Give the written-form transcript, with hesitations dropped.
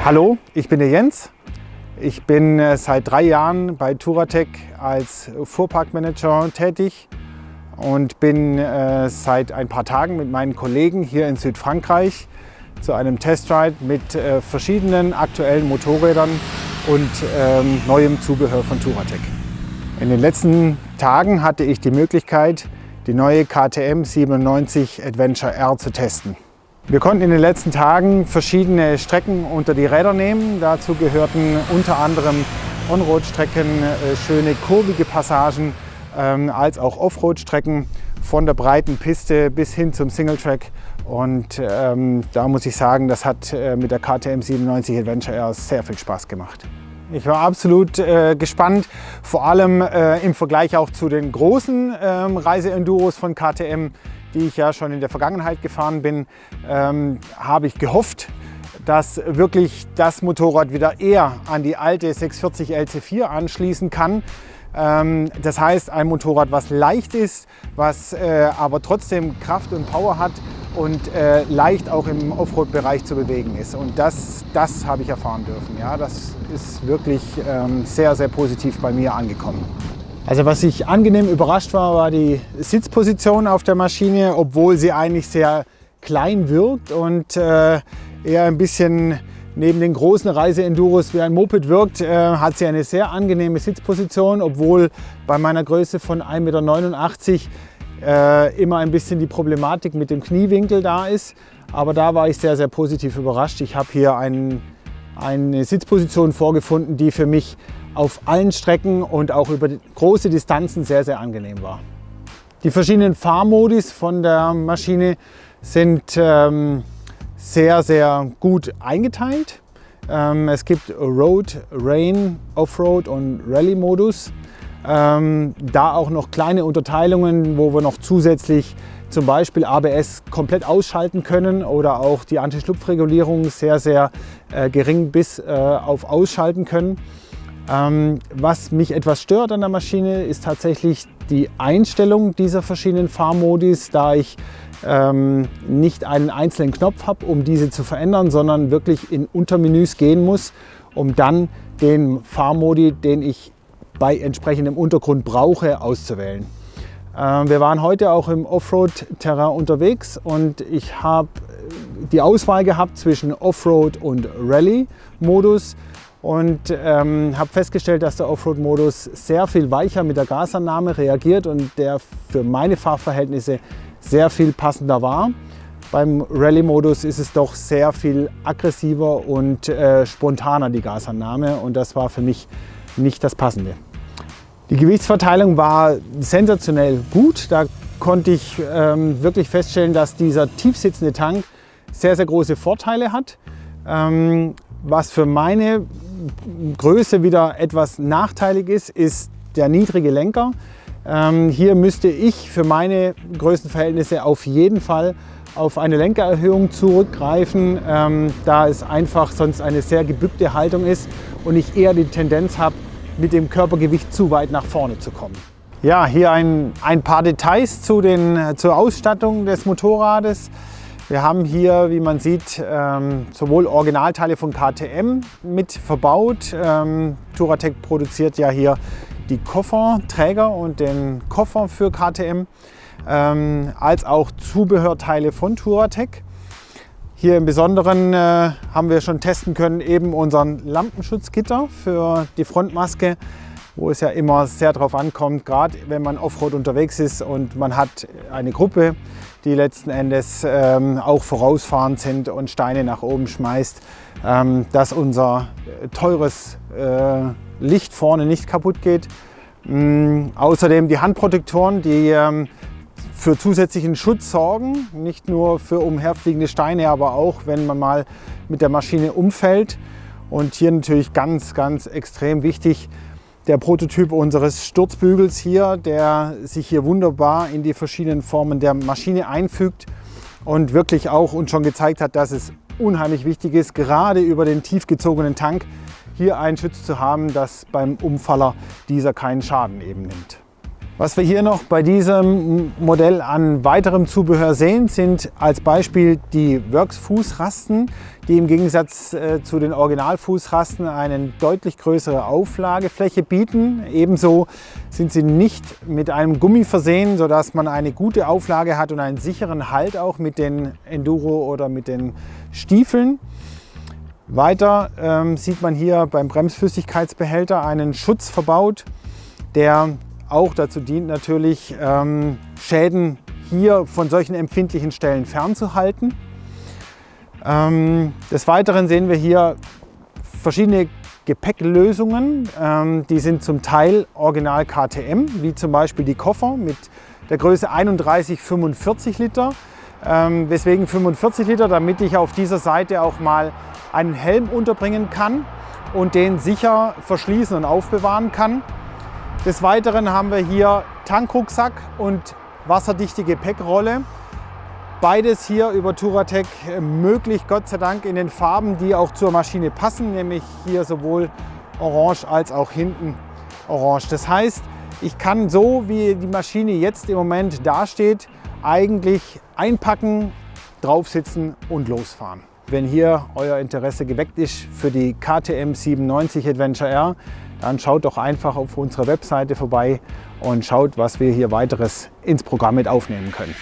Hallo, ich bin der Jens. Ich bin seit 3 Jahren bei Touratech als Fuhrparkmanager tätig und bin seit ein paar Tagen mit meinen Kollegen hier in Südfrankreich zu einem Testride mit verschiedenen aktuellen Motorrädern und neuem Zubehör von Touratech. In den letzten Tagen hatte ich die Möglichkeit, die neue KTM 97 Adventure R zu testen. Wir konnten in den letzten Tagen verschiedene Strecken unter die Räder nehmen. Dazu gehörten unter anderem On-Road-Strecken, schöne kurvige Passagen, als auch Offroad-Strecken von der breiten Piste bis hin zum Single-Track. Und da muss ich sagen, das hat mit der KTM 97 Adventure R sehr viel Spaß gemacht. Ich war absolut gespannt, vor allem im Vergleich auch zu den großen Reise-Enduros von KTM, die ich ja schon in der Vergangenheit gefahren bin, habe ich gehofft, dass wirklich das Motorrad wieder eher an die alte 640 LC4 anschließen kann. Das heißt, ein Motorrad, was leicht ist, was aber trotzdem Kraft und Power hat und leicht auch im Offroad-Bereich zu bewegen ist. Und das habe ich erfahren dürfen. Ja, das ist wirklich sehr, sehr positiv bei mir angekommen. Also was ich angenehm überrascht war die Sitzposition auf der Maschine, obwohl sie eigentlich sehr klein wirkt und eher ein bisschen neben den großen Reise-Enduros wie ein Moped wirkt, hat sie eine sehr angenehme Sitzposition, obwohl bei meiner Größe von 1,89 m immer ein bisschen die Problematik mit dem Kniewinkel da ist. Aber da war ich sehr, sehr positiv überrascht. Ich habe hier eine Sitzposition vorgefunden, die für mich auf allen Strecken und auch über große Distanzen sehr, sehr angenehm war. Die verschiedenen Fahrmodis von der Maschine sind sehr, sehr gut eingeteilt. Es gibt Road, Rain, Offroad und Rallye-Modus. Da auch noch kleine Unterteilungen, wo wir noch zusätzlich zum Beispiel ABS komplett ausschalten können oder auch die Anti-Schlupfregulierung sehr, sehr gering bis auf ausschalten können. Was mich etwas stört an der Maschine, ist tatsächlich die Einstellung dieser verschiedenen Fahrmodis, da ich nicht einen einzelnen Knopf habe, um diese zu verändern, sondern wirklich in Untermenüs gehen muss, um dann den Fahrmodi, den ich bei entsprechendem Untergrund brauche, auszuwählen. Wir waren heute auch im Offroad-Terrain unterwegs und ich habe die Auswahl gehabt zwischen Offroad und Rallye-Modus. Und habe festgestellt, dass der Offroad-Modus sehr viel weicher mit der Gasannahme reagiert und der für meine Fahrverhältnisse sehr viel passender war. Beim Rallye-Modus ist es doch sehr viel aggressiver und spontaner, die Gasannahme, und das war für mich nicht das Passende. Die Gewichtsverteilung war sensationell gut. Da konnte ich wirklich feststellen, dass dieser tiefsitzende Tank sehr, sehr große Vorteile hat. Was für meine Größe wieder etwas nachteilig ist, ist der niedrige Lenker. Hier müsste ich für meine Größenverhältnisse auf jeden Fall auf eine Lenkererhöhung zurückgreifen, da es einfach sonst eine sehr gebückte Haltung ist und ich eher die Tendenz habe, mit dem Körpergewicht zu weit nach vorne zu kommen. Ja, hier ein paar Details zur Ausstattung des Motorrades. Wir haben hier, wie man sieht, sowohl Originalteile von KTM mit verbaut. Touratech produziert ja hier die Kofferträger und den Koffer für KTM, als auch Zubehörteile von Touratech. Hier im Besonderen haben wir schon testen können eben unseren Lampenschutzgitter für die Frontmaske, wo es ja immer sehr darauf ankommt, gerade wenn man Offroad unterwegs ist und man hat eine Gruppe, die letzten Endes auch vorausfahrend sind und Steine nach oben schmeißt, dass unser teures Licht vorne nicht kaputt geht. Außerdem die Handprotektoren, die für zusätzlichen Schutz sorgen, nicht nur für umherfliegende Steine, aber auch wenn man mal mit der Maschine umfällt. Und hier natürlich ganz, ganz extrem wichtig, der Prototyp unseres Sturzbügels hier, der sich hier wunderbar in die verschiedenen Formen der Maschine einfügt und wirklich auch uns schon gezeigt hat, dass es unheimlich wichtig ist, gerade über den tief gezogenen Tank hier einen Schutz zu haben, dass beim Umfaller dieser keinen Schaden eben nimmt. Was wir hier noch bei diesem Modell an weiterem Zubehör sehen, sind als Beispiel die Works-Fußrasten, die im Gegensatz zu den Originalfußrasten eine deutlich größere Auflagefläche bieten. Ebenso sind sie nicht mit einem Gummi versehen, sodass man eine gute Auflage hat und einen sicheren Halt auch mit den Enduro oder mit den Stiefeln. Weiter sieht man hier beim Bremsflüssigkeitsbehälter einen Schutz verbaut, der auch dazu dient, natürlich Schäden hier von solchen empfindlichen Stellen fernzuhalten. Des Weiteren sehen wir hier verschiedene Gepäcklösungen. Die sind zum Teil original KTM, wie zum Beispiel die Koffer mit der Größe 31-45 Liter. Weswegen 45 Liter, damit ich auf dieser Seite auch mal einen Helm unterbringen kann und den sicher verschließen und aufbewahren kann. Des Weiteren haben wir hier Tankrucksack und wasserdichte Gepäckrolle. Beides hier über Touratech möglich, Gott sei Dank in den Farben, die auch zur Maschine passen, nämlich hier sowohl orange als auch hinten orange. Das heißt, ich kann so, wie die Maschine jetzt im Moment dasteht, eigentlich einpacken, draufsitzen und losfahren. Wenn hier euer Interesse geweckt ist für die KTM 97 Adventure R, dann schaut doch einfach auf unserer Webseite vorbei und schaut, was wir hier weiteres ins Programm mit aufnehmen können.